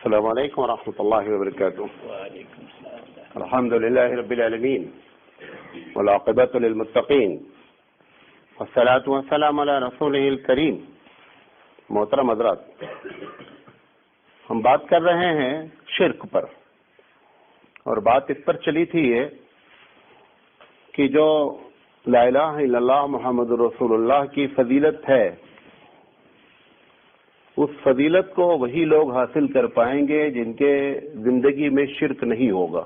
السلام علیکم ورحمۃ اللہ وبرکاتہ. الحمد للہ رب العالمین والعاقبۃ للمتقین والصلاۃ والسلام علی رسولہ الکریم. محترم حضرات، ہم بات کر رہے ہیں شرک پر، اور بات اس پر چلی تھی یہ کہ جو لا الہ الا اللہ محمد رسول اللہ کی فضیلت ہے، اس فضیلت کو وہی لوگ حاصل کر پائیں گے جن کے زندگی میں شرک نہیں ہوگا.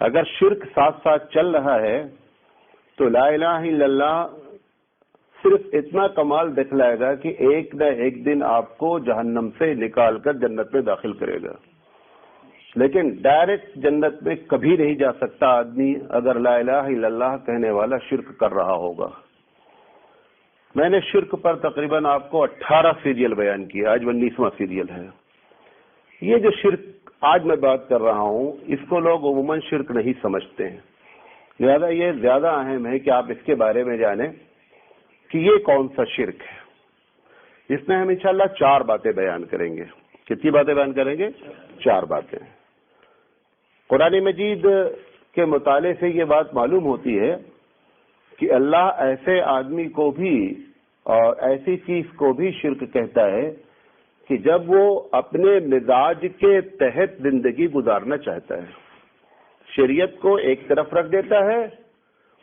اگر شرک ساتھ ساتھ چل رہا ہے تو لا الہ الا اللہ صرف اتنا کمال دکھلائے گا کہ ایک نہ ایک دن آپ کو جہنم سے نکال کر جنت میں داخل کرے گا، لیکن ڈائریکٹ جنت میں کبھی نہیں جا سکتا آدمی اگر لا الہ الا اللہ کہنے والا شرک کر رہا ہوگا. میں نے شرک پر تقریباً آپ کو 18 سیریل بیان کیا، آج 19واں سیریل ہے. یہ جو شرک آج میں بات کر رہا ہوں اس کو لوگ عموماً شرک نہیں سمجھتے ہیں، لہذا یہ زیادہ اہم ہے کہ آپ اس کے بارے میں جانیں کہ یہ کون سا شرک ہے. اس میں ہم انشاءاللہ 4 باتیں بیان کریں گے. کتنی باتیں بیان کریں گے؟ 4 باتیں. قرآن مجید کے مطالعے سے یہ بات معلوم ہوتی ہے کہ اللہ ایسے آدمی کو بھی اور ایسی چیز کو بھی شرک کہتا ہے کہ جب وہ اپنے مزاج کے تحت زندگی گزارنا چاہتا ہے. شریعت کو ایک طرف رکھ دیتا ہے،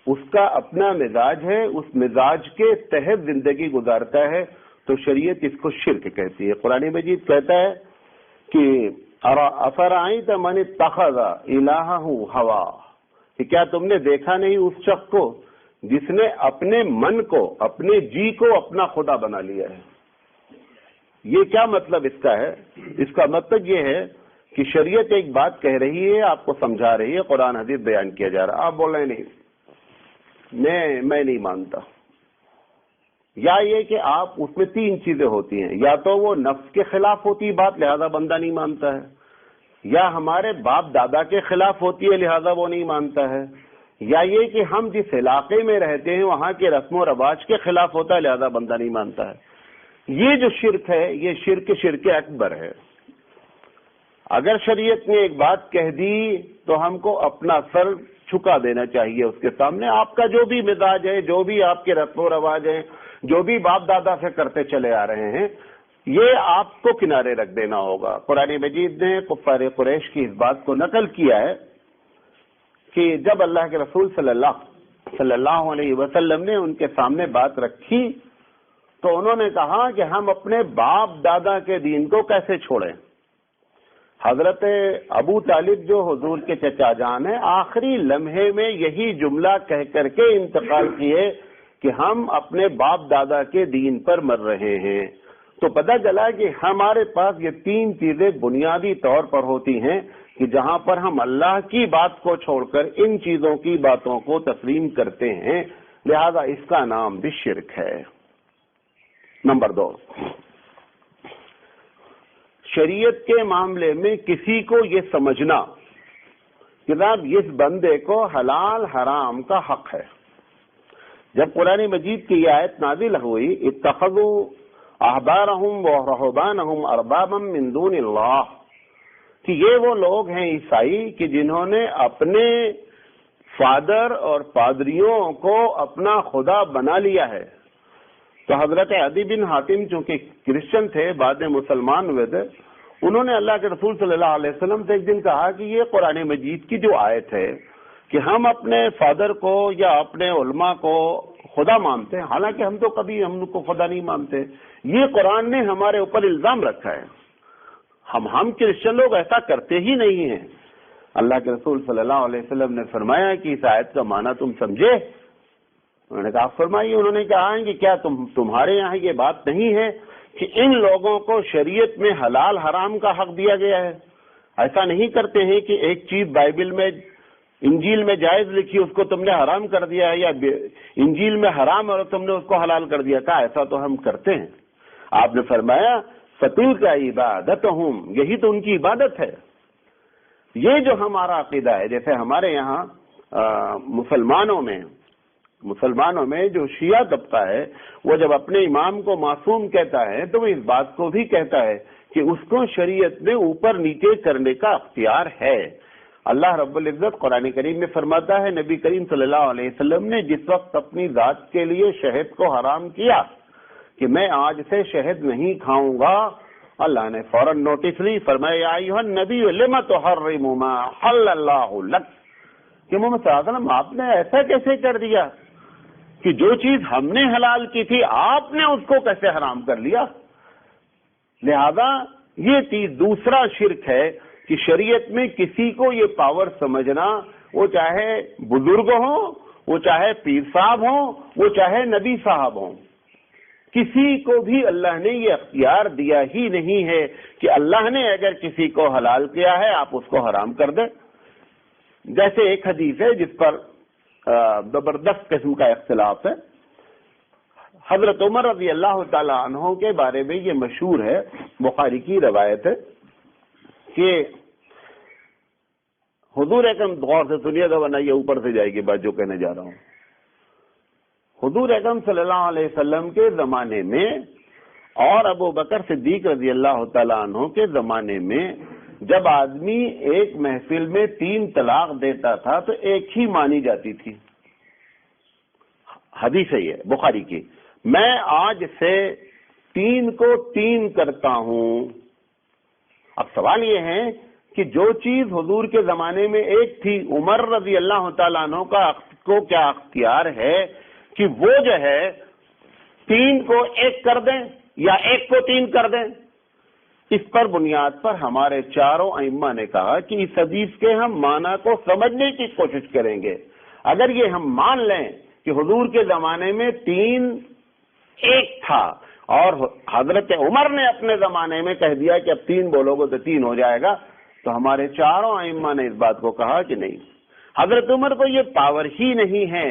اس کا اپنا مزاج ہے، اس مزاج کے تحت زندگی گزارتا ہے تو شریعت اس کو شرک کہتی ہے. قرآن مجید کہتا ہے کہ افرأیت من اتخذ الہہ ہوا، کہ کیا تم نے دیکھا نہیں اس شخص کو جس نے اپنے من کو، اپنے جی کو اپنا خدا بنا لیا ہے. یہ کیا مطلب اس کا ہے؟ اس کا مطلب یہ ہے کہ شریعت ایک بات کہہ رہی ہے، آپ کو سمجھا رہی ہے، قرآن حدیث بیان کیا جا رہا، آپ بول رہے نہیں میں نہیں مانتا. یا یہ کہ آپ اس میں 3 چیزیں ہوتی ہیں، یا تو وہ نفس کے خلاف ہوتی ہے بات لہذا بندہ نہیں مانتا ہے، یا ہمارے باپ دادا کے خلاف ہوتی ہے لہذا وہ نہیں مانتا ہے، یا یہ کہ ہم جس علاقے میں رہتے ہیں وہاں کے رسم و رواج کے خلاف ہوتا ہے لہذا بندہ نہیں مانتا ہے. یہ جو شرک ہے یہ شرک اکبر ہے. اگر شریعت نے ایک بات کہہ دی تو ہم کو اپنا سر جھکا دینا چاہیے اس کے سامنے. آپ کا جو بھی مزاج ہے، جو بھی آپ کے رسم و رواج ہیں، جو بھی باپ دادا سے کرتے چلے آ رہے ہیں، یہ آپ کو کنارے رکھ دینا ہوگا. قرآن مجید نے کفار قریش کی اس بات کو نقل کیا ہے کہ جب اللہ کے رسول صلی اللہ علیہ وسلم نے ان کے سامنے بات رکھی تو انہوں نے کہا کہ ہم اپنے باپ دادا کے دین کو کیسے چھوڑیں. حضرت ابو طالب جو حضور کے چچا جان ہیں، آخری لمحے میں یہی جملہ کہہ کر کے انتقال کیے کہ ہم اپنے باپ دادا کے دین پر مر رہے ہیں. تو پتہ چلا کہ ہمارے پاس یہ 3 چیزیں بنیادی طور پر ہوتی ہیں کہ جہاں پر ہم اللہ کی بات کو چھوڑ کر ان چیزوں کی باتوں کو تسلیم کرتے ہیں، لہذا اس کا نام بھی شرک ہے. نمبر 2، شریعت کے معاملے میں کسی کو یہ سمجھنا کہ جناب اس بندے کو حلال حرام کا حق ہے. جب قرآن مجید کی یہ آیت نازل ہوئی، اتخذوا احبارهم ورهبانهم اربابا من دون اللہ، کہ یہ وہ لوگ ہیں عیسائی کہ جنہوں نے اپنے فادر اور پادریوں کو اپنا خدا بنا لیا ہے. تو حضرت عدی بن حاتم چونکہ کرسچن تھے، بعد میں مسلمان ہوئے تھے، انہوں نے اللہ کے رسول صلی اللہ علیہ وسلم سے ایک دن کہا کہ یہ قرآن مجید کی جو آیت ہے کہ ہم اپنے فادر کو یا اپنے علماء کو خدا مانتے ہیں، حالانکہ ہم تو کبھی ہم کو خدا نہیں مانتے، یہ قرآن نے ہمارے اوپر الزام رکھا ہے. ہم کرسچن لوگ ایسا کرتے ہی نہیں ہیں. اللہ کے رسول صلی اللہ علیہ وسلم نے فرمایا کہ اس آیت کا معنی تم سمجھے؟ انہوں نے کہا فرمائیے. انہوں نے کہا کہ کیا تمہارے یہاں یہ بات نہیں ہے کہ ان لوگوں کو شریعت میں حلال حرام کا حق دیا گیا ہے؟ ایسا نہیں کرتے ہیں کہ ایک چیز بائبل میں، انجیل میں جائز لکھی اس کو تم نے حرام کر دیا ہے، یا انجیل میں حرام اور تم نے اس کو حلال کر دیا. کہا ایسا تو ہم کرتے ہیں. آپ نے فرمایا فتلک عبادتہم، یہی تو ان کی عبادت ہے. یہ جو ہمارا عقیدہ ہے، جیسے ہمارے یہاں مسلمانوں میں جو شیعہ طبقہ ہے وہ جب اپنے امام کو معصوم کہتا ہے تو وہ اس بات کو بھی کہتا ہے کہ اس کو شریعت میں اوپر نیچے کرنے کا اختیار ہے۔ اللہ رب العزت قرآن کریم میں فرماتا ہے، نبی کریم صلی اللہ علیہ وسلم نے جس وقت اپنی ذات کے لیے شہد کو حرام کیا کہ میں آج سے شہد نہیں کھاؤں گا، اللہ نے فوراً نوٹس لی، فرمایا یا ایھا النبی لم تحرم ما حل اللہ لک، کہ محمد صلی اللہ علیہ وسلم آپ نے ایسا کیسے کر دیا کہ جو چیز ہم نے حلال کی تھی آپ نے اس کو کیسے حرام کر لیا؟ لہذا یہ چیز دوسرا شرک ہے کہ شریعت میں کسی کو یہ پاور سمجھنا، وہ چاہے بزرگ ہوں، وہ چاہے پیر صاحب ہوں، وہ چاہے نبی صاحب ہوں، کسی کو بھی اللہ نے یہ اختیار دیا ہی نہیں ہے کہ اللہ نے اگر کسی کو حلال کیا ہے آپ اس کو حرام کر دیں۔ جیسے ایک حدیث ہے جس پر زبردست قسم کا اختلاف ہے، حضرت عمر رضی اللہ تعالی عنہ کے بارے میں یہ مشہور ہے، بخاری کی روایت ہے کہ حضور اکرم، غور سے سنیے گا ورنہ یہ اوپر سے جائے گی بات جو کہنے جا رہا ہوں، حضور اکرم صلی اللہ علیہ وسلم کے زمانے میں اور ابو بکر صدیق رضی اللہ تعالیٰ عنہ کے زمانے میں جب آدمی ایک محفل میں 3 طلاق دیتا تھا تو ایک ہی مانی جاتی تھی۔ حدیث ہے یہ بخاری کی، میں آج سے 3 کو 3 کرتا ہوں۔ اب سوال یہ ہے کہ جو چیز حضور کے زمانے میں ایک تھی، عمر رضی اللہ تعالیٰ عنہ کو کیا اختیار ہے کہ وہ جو ہے 3 کو 1 کر دیں یا 1 کو 3 کر دیں؟ اس پر بنیاد پر ہمارے چاروں ائمہ نے کہا کہ اس حدیث کے ہم معنی کو سمجھنے کی کوشش کریں گے۔ اگر یہ ہم مان لیں کہ حضور کے زمانے میں 3 1 تھا اور حضرت عمر نے اپنے زمانے میں کہہ دیا کہ اب 3 بولو گے تو 3 ہو جائے گا، تو ہمارے چاروں ائمہ نے اس بات کو کہا کہ نہیں، حضرت عمر کو یہ پاور ہی نہیں ہے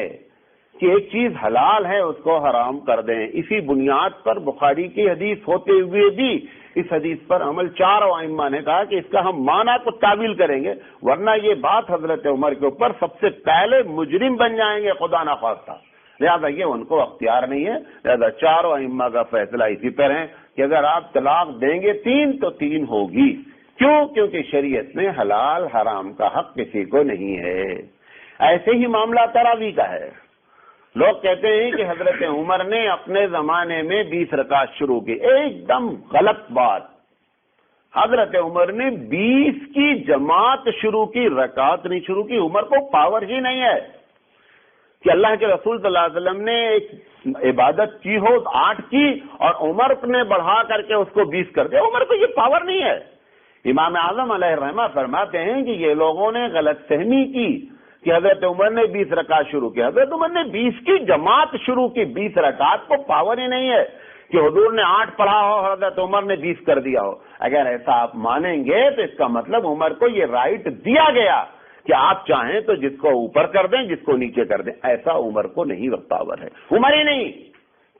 کہ ایک چیز حلال ہے اس کو حرام کر دیں۔ اسی بنیاد پر بخاری کی حدیث ہوتے ہوئے بھی اس حدیث پر عمل چاروں ائمہ نے کہا کہ اس کا ہم معنی کو تعویل کریں گے، ورنہ یہ بات حضرت عمر کے اوپر سب سے پہلے مجرم بن جائیں گے خدا نخواستہ۔ لہذا یہ ان کو اختیار نہیں ہے، لہذا چاروں ائمہ کا فیصلہ اسی پر ہے کہ اگر آپ طلاق دیں گے 3 تو 3 ہوگی۔ کیوں؟ کیونکہ شریعت میں حلال حرام کا حق کسی کو نہیں ہے۔ ایسے ہی معاملہ تراویح کا ہے۔ لوگ کہتے ہیں کہ حضرت عمر نے اپنے زمانے میں 20 رکعت شروع کی، ایک دم غلط بات۔ حضرت عمر نے 20 کی جماعت شروع کی، رکعت نہیں شروع کی۔ عمر کو پاور ہی نہیں ہے کہ اللہ کے رسول صلی اللہ علیہ وسلم نے ایک عبادت کی ہو 8 کی اور عمر نے بڑھا کر کے اس کو 20 کر دیا۔ عمر کو یہ پاور نہیں ہے۔ امام اعظم علیہ الرحمہ فرماتے ہیں کہ یہ لوگوں نے غلط فہمی کی کہ حضرت عمر نے 20 رکعت شروع کی۔ حضرت عمر نے 20 کی جماعت شروع کی، 20 رکعت کو پاور ہی نہیں ہے کہ حضور نے 8 پڑھا ہو، حضرت عمر نے 20 کر دیا ہو۔ اگر ایسا آپ مانیں گے تو اس کا مطلب عمر کو یہ رائٹ دیا گیا کہ آپ چاہیں تو جس کو اوپر کر دیں، جس کو نیچے کر دیں۔ ایسا عمر کو نہیں پاور ہے، عمر ہی نہیں،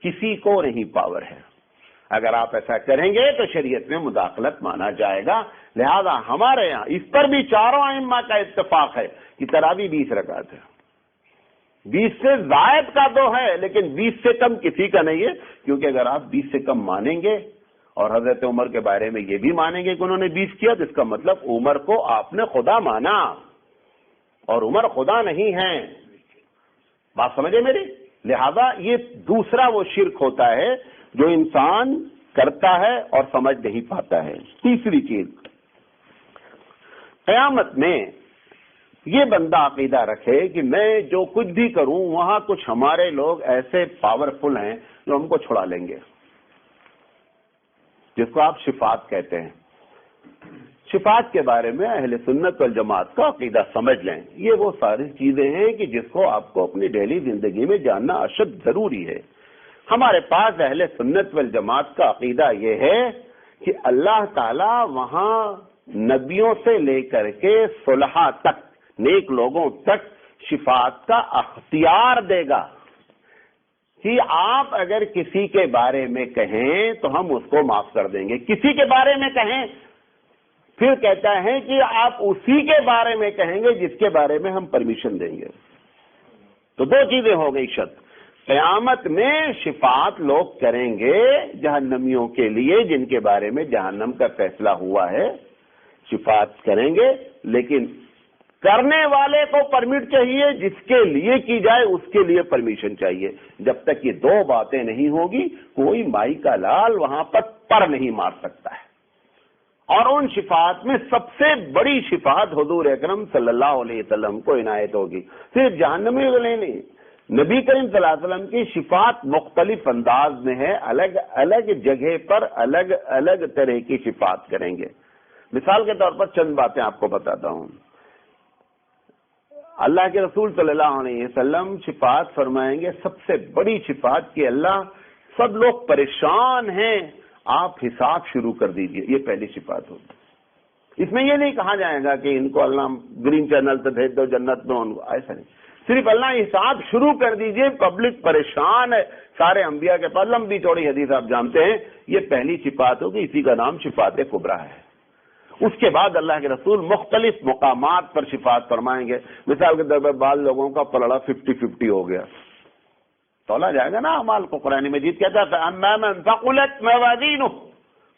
کسی کو نہیں پاور ہے۔ اگر آپ ایسا کریں گے تو شریعت میں مداخلت مانا جائے گا۔ لہذا ہمارے یہاں اس پر بھی چاروں ائمہ کا اتفاق ہے کہ تراویح 20 رکعت ہے۔ 20 سے زائد کا تو ہے لیکن 20 سے کم کسی کا نہیں ہے، کیونکہ اگر آپ 20 سے کم مانیں گے اور حضرت عمر کے بارے میں یہ بھی مانیں گے کہ انہوں نے 20 کیا، تو اس کا مطلب عمر کو آپ نے خدا مانا اور عمر خدا نہیں ہے۔ بات سمجھے میری؟ لہذا یہ دوسرا وہ شرک ہوتا ہے جو انسان کرتا ہے اور سمجھ نہیں پاتا ہے۔ تیسری چیز، قیامت میں یہ بندہ عقیدہ رکھے کہ میں جو کچھ بھی کروں وہاں کچھ ہمارے لوگ ایسے پاورفل ہیں جو ہم کو چھڑا لیں گے، جس کو آپ شفاعت کہتے ہیں۔ شفاعت کے بارے میں اہل سنت والجماعت کا عقیدہ سمجھ لیں۔ یہ وہ ساری چیزیں ہیں کہ جس کو آپ کو اپنی ڈیلی زندگی میں جاننا اشد ضروری ہے۔ ہمارے پاس اہل سنت والجماعت کا عقیدہ یہ ہے کہ اللہ تعالی وہاں نبیوں سے لے کر کے صلحاء تک، نیک لوگوں تک شفاعت کا اختیار دے گا کہ آپ اگر کسی کے بارے میں کہیں تو ہم اس کو معاف کر دیں گے، کسی کے بارے میں کہیں پھر کہتا ہے کہ آپ اسی کے بارے میں کہیں گے جس کے بارے میں ہم پرمیشن دیں گے۔ تو 2 چیزیں ہو گئی شرط، قیامت میں شفاعت لوگ کریں گے جہنمیوں کے لیے جن کے بارے میں جہنم کا فیصلہ ہوا ہے، شفاعت کریں گے، لیکن کرنے والے کو پرمٹ چاہیے، جس کے لیے کی جائے اس کے لیے پرمیشن چاہیے۔ جب تک یہ دو باتیں نہیں ہوگی کوئی مائی کا لال وہاں پر نہیں مار سکتا ہے۔ اور ان شفاعت میں سب سے بڑی شفاعت حضور اکرم صلی اللہ علیہ وسلم کو عنایت ہوگی، صرف جہنمی والے نہیں، نبی کریم صلی اللہ علیہ وسلم کی شفاعت مختلف انداز میں ہے، الگ الگ جگہ پر الگ الگ طرح کی شفاعت کریں گے۔ مثال کے طور پر چند باتیں آپ کو بتاتا ہوں۔ اللہ کے رسول صلی اللہ علیہ وسلم شفاعت فرمائیں گے، سب سے بڑی شفاعت کہ اللہ سب لوگ پریشان ہیں، آپ حساب شروع کر دیجئے، یہ پہلی شفاعت ہوگی۔ اس میں یہ نہیں کہا جائے گا کہ ان کو اللہ گرین چینل سے بھیج دو جنت میں، ایسا نہیں، صرف اللہ حساب شروع کر دیجئے، پبلک پریشان ہے، سارے انبیاء کے پاس لمبی چوڑی حدیث آپ جانتے ہیں، یہ پہلی شفاعت ہوگی، اسی کا نام شفاعت کبریٰ ہے۔ اس کے بعد اللہ کے رسول مختلف مقامات پر شفاعت فرمائیں گے۔ مثال کے طور پر بعض لوگوں کا پلڑا 50-50 ہو گیا، تولا جائے گا نا اعمال کو، قرآن مجید کہتا ہے فَأَمَّا مَنْ ثَقُلَتْ مَوَازِينُهُ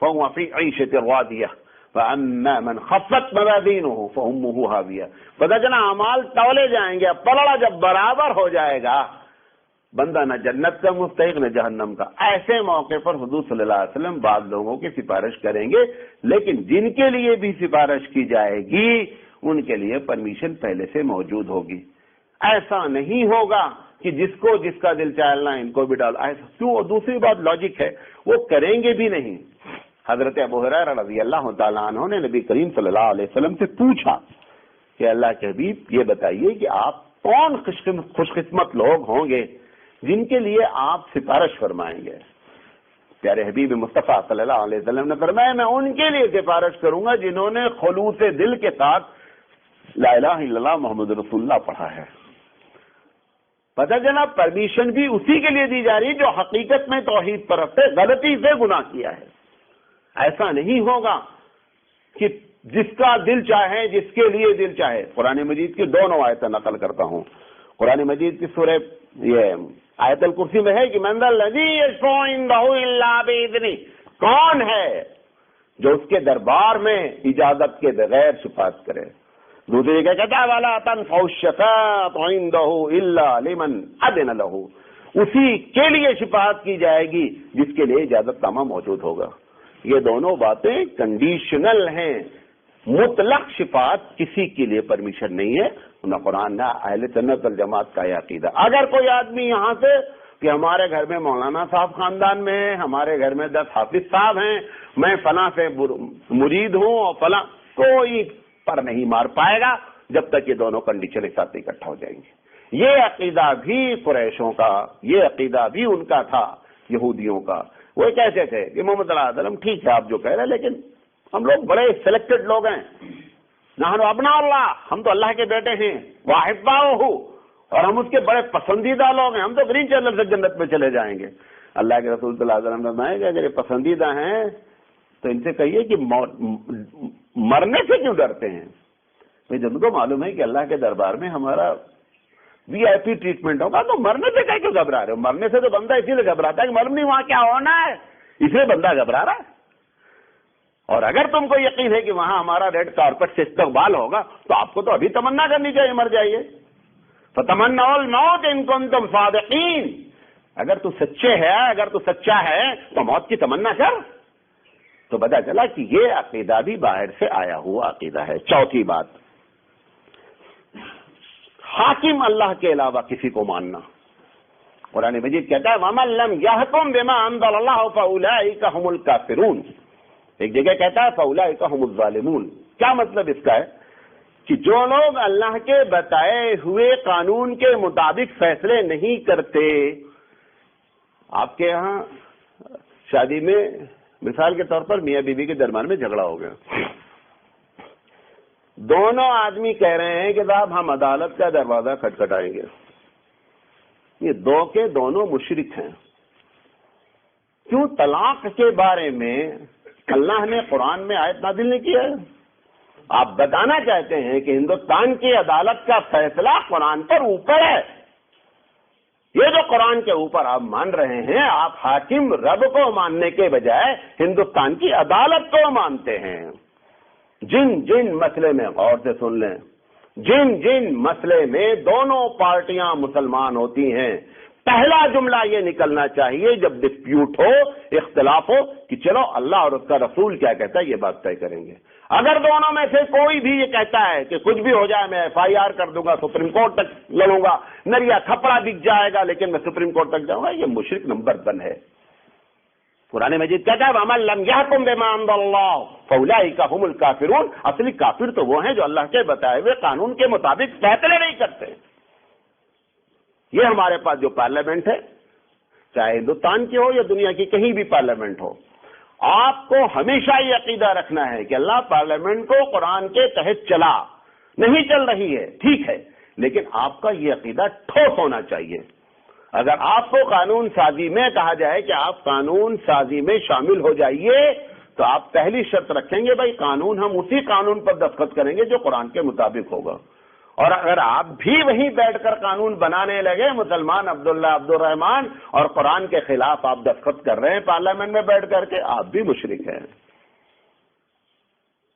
فَهُوَ فِي عِيشَةٍ رَاضِيَةٍ وَأَمَّا مَنْ خَفَّتْ مَوَازِينُهُ فَأُمُّهُ هَاوِيَةٌ۔ پتہ چلا اعمال تولے جائیں گے، پلڑا جب برابر ہو جائے گا، بندہ نہ جنت کا مستحق نہ جہنم کا۔ ایسے موقع پر حضور صلی اللہ علیہ وسلم بعض لوگوں کی سفارش کریں گے، لیکن جن کے لیے بھی سفارش کی جائے گی ان کے لیے پرمیشن پہلے سے موجود ہوگی۔ ایسا نہیں ہوگا کہ جس کو جس کا دل چاہنا ان کو بھی ڈال، ایسا کیوں؟ اور دوسری بات لاجک ہے، وہ کریں گے بھی نہیں۔ حضرت ابو ہریرہ رضی اللہ تعالیٰ عنہ نے نبی کریم صلی اللہ علیہ وسلم سے پوچھا کہ اللہ کے حبیب یہ بتائیے کہ آپ کون خوش قسمت لوگ ہوں گے جن کے لیے آپ سفارش فرمائیں گے؟ پیارے حبیب مصطفیٰ صلی اللہ علیہ وسلم نے فرمایا میں ان کے لیے سفارش کروں گا جنہوں نے خلوص دل کے ساتھ لا الہ الا اللہ محمد رسول اللہ پڑھا ہے۔ پتہ چلا پرمیشن بھی اسی کے لیے دی جا رہی جو حقیقت میں توحید پر رکھتے، غلطی سے گناہ کیا ہے۔ ایسا نہیں ہوگا کہ جس کا دل چاہے، جس کے لیے دل چاہے۔ قرآن مجید کی 2 آیتیں نقل کرتا ہوں۔ قرآن مجید کی سورہ یہ آیت الکرسی میں ہے کہ من ذا الذی یشفع عندہ الا باذنہ، کون ہے جو اس کے دربار میں اجازت کے بغیر شفاعت کرے۔ دوسری جگہ کہتا ہے وَلَا تَنفَعُ الشَّفَاعَةُ عِندَهُ إِلَّا لِمَنْ أَذِنَ لَهُ، اسی کے لیے شفاعت کی جائے گی جس کے لیے اجازت نامہ موجود ہوگا۔ یہ دونوں باتیں کنڈیشنل ہیں، مطلق شفاعت کسی کے لیے پرمیشن نہیں ہے، نہ قرآن نہ اہل سنت والجماعت کا یہ عقیدہ۔ اگر کوئی آدمی یہاں سے کہ ہمارے گھر میں مولانا صاحب خاندان میں ہے، ہمارے گھر میں 10 حافظ صاحب ہیں، میں فلاں سے مرید ہوں اور فلاں، کوئی پر نہیں مار پائے گا جب تک یہ دونوں کنڈیشن ایک ساتھ اکٹھا ہو جائیں گے۔ یہ عقیدہ بھی قریشوں کا، یہ عقیدہ بھی ان کا تھا، یہودیوں کا۔ وہ کہتے تھے کہ محمد صلی اللہ علیہ وسلم ٹھیک ہے آپ جو کہہ رہے ہیں، لیکن ہم لوگ بڑے سلیکٹڈ لوگ ہیں، نحن ابناء اللہ، ہم تو اللہ کے بیٹے ہیں، واحباؤہ، اور ہم اس کے بڑے پسندیدہ لوگ ہیں، ہم تو گرین چینل سے جنت میں چلے جائیں گے۔ اللہ کے رسول صلی اللہ علیہ وسلم نے فرمایا کہ اگر یہ پسندیدہ ہیں تو ان سے کہیے کہ مرنے سے کیوں ڈرتے ہیں؟ جن کو معلوم ہے کہ اللہ کے دربار میں ہمارا وی آئی پی ٹریٹمنٹ ہوگا تو مرنے سے کیا کیوں گھبرا رہے ہو؟ مرنے سے تو بندہ اسی لیے گھبراتا ہے کہ معلوم نہیں وہاں کیا ہونا ہے، اس لیے بندہ گھبرا رہا ہے۔ اور اگر تم کو یقین ہے کہ وہاں ہمارا ریڈ کارپٹ سے استقبال ہوگا تو آپ کو تو ابھی تمنا کرنی چاہیے مر جائیے۔ فَتَمَنَّوُا الْمَوْتَ إِن كُنتُمْ صَادِقِينَ، اگر تو سچے ہے، اگر تو سچا ہے تو موت کی تمنا کر۔ تو پتا چلا کہ یہ عقیدہ بھی باہر سے آیا ہوا عقیدہ ہے۔ چوتھی بات، حاکم اللہ کے علاوہ کسی کو ماننا۔ قرآن مجید کہتا ہے وَمَن لَّمْ يَحْكُم بِمَا أَنزَلَ اللَّهُ فَأُولَٰئِكَ هُمُ الْكَافِرُونَ، ایک جگہ کہتا ہے فَأُولَٰئِكَ هُمُ الظَّالِمُونَ۔ کیا مطلب اس کا ہے؟ کہ جو لوگ اللہ کے بتائے ہوئے قانون کے مطابق فیصلے نہیں کرتے۔ آپ کے ہاں شادی میں مثال کے طور پر میاں بیوی کے درمیان میں جھگڑا ہو گیا، دونوں آدمی کہہ رہے ہیں کہ صاحب ہم عدالت کا دروازہ کھٹکھٹائیں گے۔ یہ دو کے دونوں مشرک ہیں۔ کیوں؟ طلاق کے بارے میں اللہ نے قرآن میں آیت نازل نہیں کی ہے۔ آپ بتانا چاہتے ہیں کہ ہندوستان کی عدالت کا فیصلہ قرآن پر اوپر ہے، یہ جو قرآن کے اوپر آپ مان رہے ہیں، آپ حاکم رب کو ماننے کے بجائے ہندوستان کی عدالت کو مانتے ہیں۔ جن مسئلے میں غور سے سن لیں، جن مسئلے میں دونوں پارٹیاں مسلمان ہوتی ہیں، پہلا جملہ یہ نکلنا چاہیے جب ڈسپیوٹ ہو، اختلاف ہو، کہ چلو اللہ اور اس کا رسول کیا کہتا ہے یہ بات طے کریں گے۔ اگر دونوں میں سے کوئی بھی یہ کہتا ہے کہ کچھ بھی ہو جائے میں FIR کر دوں گا، سپریم کورٹ تک لڑوں گا، نریا کھپڑا دکھ جائے گا لیکن میں سپریم کورٹ تک جاؤں گا، یہ مشرک نمبر 1 ہے۔ قرآن مجید کہتا ہے وَمَن لَّمْ يَحْكُم بِمَا أَنزَلَ اللَّهُ فَأُولَٰئِكَ هُمُ الْكَافِرُونَ۔ اصلی کافر تو وہ ہیں جو اللہ کے بتائے ہوئے قانون کے مطابق فیصلے نہیں کرتے۔ یہ ہمارے پاس جو پارلیمنٹ ہے، چاہے ہندوستان کی ہو یا دنیا کی کہیں بھی پارلیمنٹ ہو، آپ کو ہمیشہ یہ عقیدہ رکھنا ہے کہ اللہ پارلیمنٹ کو قرآن کے تحت چلا، نہیں چل رہی ہے ٹھیک ہے، لیکن آپ کا یہ عقیدہ ٹھوس ہونا چاہیے۔ اگر آپ کو قانون سازی میں کہا جائے کہ آپ قانون سازی میں شامل ہو جائیے، تو آپ پہلی شرط رکھیں گے بھائی قانون ہم اسی قانون پر دستخط کریں گے جو قرآن کے مطابق ہوگا۔ اور اگر آپ بھی وہیں بیٹھ کر قانون بنانے لگے، مسلمان عبداللہ عبد الرحمان، اور قرآن کے خلاف آپ دستخط کر رہے ہیں پارلیمنٹ میں بیٹھ کر کے، آپ بھی مشرک ہیں۔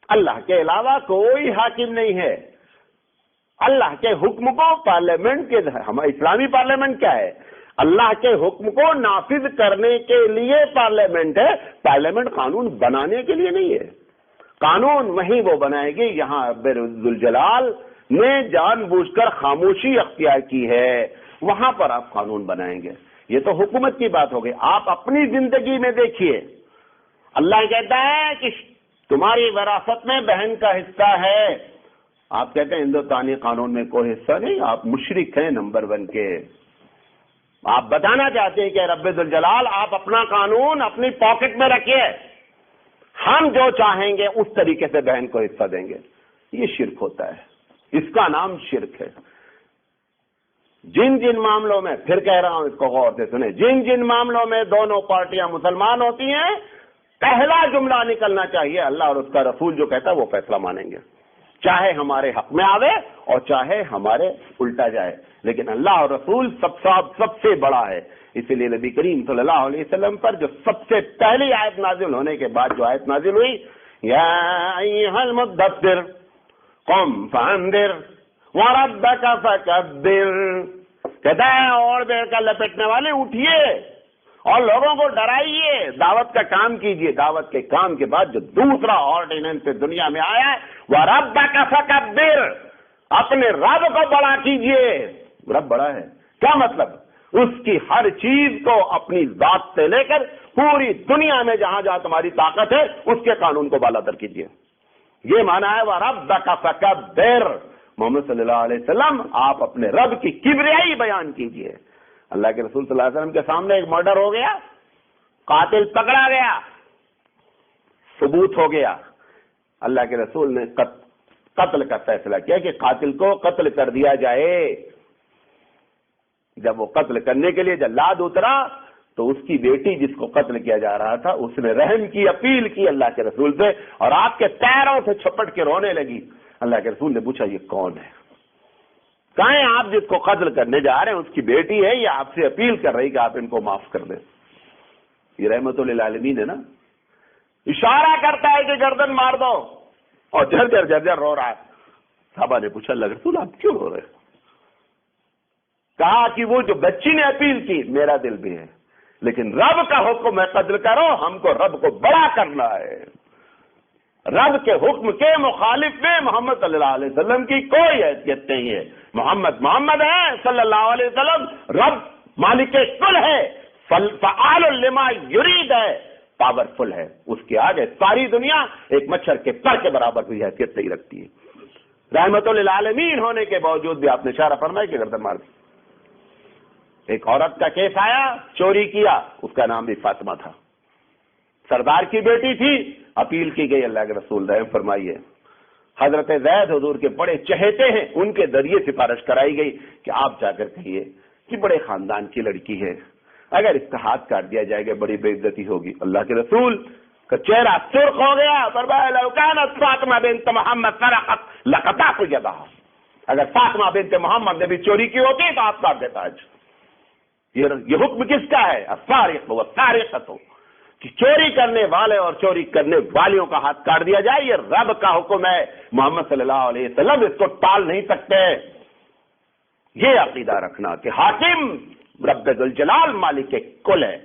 اللہ کے علاوہ کوئی حاکم نہیں ہے۔ اللہ کے حکم کو پارلیمنٹ کے، ہمارا اسلامی پارلیمنٹ کیا ہے؟ اللہ کے حکم کو نافذ کرنے کے لیے پارلیمنٹ ہے، پارلیمنٹ قانون بنانے کے لیے نہیں ہے۔ قانون وہیں وہ بنائے گی یہاں رب ذوالجلال نے جان بوجھ کر خاموشی اختیار کی ہے، وہاں پر آپ قانون بنائیں گے۔ یہ تو حکومت کی بات ہو گئی۔ آپ اپنی زندگی میں دیکھیے، اللہ کہتا ہے کہ تمہاری وراثت میں بہن کا حصہ ہے، آپ کہتے ہیں ہندوستانی قانون میں کوئی حصہ نہیں، آپ مشرک ہیں نمبر 1 کے۔ آپ بتانا چاہتے ہیں کہ رب ذوالجلال آپ اپنا قانون اپنی پاکٹ میں رکھیے، ہم جو چاہیں گے اس طریقے سے بہن کو حصہ دیں گے۔ یہ شرک ہوتا ہے، اس کا نام شرک ہے۔ جن معاملوں میں، پھر کہہ رہا ہوں اس کو غور سے سنیں، جن معاملوں میں دونوں پارٹیاں مسلمان ہوتی ہیں، پہلا جملہ نکلنا چاہیے اللہ اور اس کا رسول جو کہتا ہے وہ فیصلہ مانیں گے، چاہے ہمارے حق میں آوے اور چاہے ہمارے الٹا جائے، لیکن اللہ اور رسول سب سے بڑا ہے۔ اسی لیے نبی کریم صلی اللہ علیہ وسلم پر جو سب سے پہلی آیت نازل ہونے کے بعد جو آیت نازل ہوئی، یا ایھا المدثر قم فانذر وربک فکبر، کہتا ہے اور بیر کا لپٹنے والے اٹھیے اور لوگوں کو ڈرائیے، دعوت کا کام کیجیے۔ دعوت کے کام کے بعد جو دوسرا آرڈیننس دنیا میں آیا ہے، وَرَبَّكَ فَكَبِّرْ، اپنے رب کو بڑا کیجیے۔ رب بڑا ہے کیا مطلب؟ اس کی ہر چیز کو اپنی ذات سے لے کر پوری دنیا میں جہاں جہاں تمہاری طاقت ہے اس کے قانون کو بالا تر کیجیے۔ یہ مانا ہے وَرَبَّكَ فَكَبِّرْ، محمد صلی اللہ علیہ وسلم آپ اپنے رب کی کبریائی بیان کیجیے۔ اللہ کے رسول صلی اللہ علیہ وسلم کے سامنے ایک مرڈر ہو گیا، قاتل پکڑا گیا، ثبوت ہو گیا، اللہ کے رسول نے قتل کا فیصلہ کیا کہ قاتل کو قتل کر دیا جائے۔ جب وہ قتل کرنے کے لیے جلاد اترا تو اس کی بیٹی جس کو قتل کیا جا رہا تھا اس نے رحم کی اپیل کی اللہ کے رسول سے، اور آپ کے پیروں سے چھپٹ کے رونے لگی۔ اللہ کے رسول نے پوچھا یہ کون ہے؟ کہیں آپ جس کو قتل کرنے جا رہے ہیں اس کی بیٹی ہے، یہ آپ سے اپیل کر رہی کہ آپ ان کو معاف کر دیں۔ یہ رحمت للعالمین ہے نا، اشارہ کرتا ہے کہ گردن مار دو، اور جھر رو رہا ہے۔ صحابہ نے پوچھا اللہ کے رسول آپ کیوں رو رہے ہیں؟ کہا کہ وہ جو بچی نے اپیل کی میرا دل بھی ہے، لیکن رب کا حکم ہے قتل کرو، ہم کو رب کو بڑا کرنا ہے۔ رب کے حکم کے مخالف میں محمد صلی اللہ علیہ وسلم کی کوئی حیثیت نہیں ہے۔ محمد ہے صلی اللہ علیہ وسلم، رب مالک کل ہے، فعال لما یرید ہے، پاورفل ہے، اس کے آگے ساری دنیا ایک مچھر کے پر کے برابر کوئی حیثیت نہیں رکھتی ہے۔ رحمت للعالمین ہونے کے باوجود بھی آپ نے اشارہ فرمایا کہ گردن مار دی۔ ایک عورت کا کیس آیا، چوری کیا، اس کا نام بھی فاطمہ تھا، سردار کی بیٹی تھی، اپیل کی گئی، اللہ کے رسول رحم فرمائیے۔ حضرت زید حضور کے بڑے چہیتے ہیں، ان کے ذریعے سفارش کرائی گئی کہ آپ جا کر کہیے کہ بڑے خاندان کی لڑکی ہے، اگر اس کا ہاتھ کاٹ دیا جائے گا بڑی بے عزتی ہوگی۔ اللہ کے رسول کا چہرہ سرخ ہو گیا، فرمایا لو کانت فاطمہ بنت محمد سرقت لقطعت یدها، اگر فاطمہ بنت محمد نے بھی چوری کی ہوتی تو آپ کاٹ دیتا آج۔ یہ حکم کس کا ہے؟ السارق والسارقۃ، کہ چوری کرنے والے اور چوری کرنے والیوں کا ہاتھ کاٹ دیا جائے. یہ رب کا حکم ہے، محمد صلی اللہ علیہ وسلم اس کو ٹال نہیں سکتے. یہ عقیدہ رکھنا کہ حاکم رب ذوالجلال مالک کل ہے،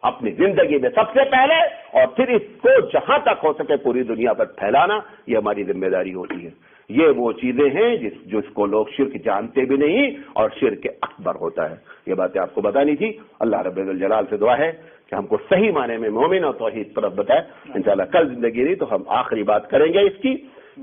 اپنی زندگی میں سب سے پہلے، اور پھر اس کو جہاں تک ہو سکے پوری دنیا پر پھیلانا، یہ ہماری ذمہ داری ہوتی ہے. یہ وہ چیزیں ہیں جس کو لوگ شرک جانتے بھی نہیں، اور شرک اکبر ہوتا ہے. یہ باتیں آپ کو بتانی تھی. اللہ رب الجلال سے دعا ہے کہ ہم کو صحیح معنی میں مومن اور توحید پر بتائے. انشاءاللہ کل زندگی رہی تو ہم آخری بات کریں گے اس کی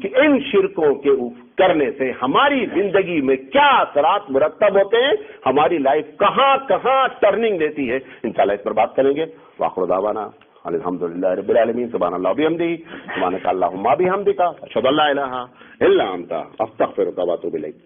کہ ان شرکوں کے کرنے سے ہماری زندگی میں کیا اثرات مرتب ہوتے ہیں، ہماری لائف کہاں کہاں ٹرننگ لیتی ہے. انشاءاللہ اس پر بات کریں گے. وآخر دعوانا الحمدللہ رب العالمین. سبحان اللہ بحمدہ، سبحانک اللہم بحمدک، اشہد ان لا الہ الا انت، استغفرک واتوب الیک.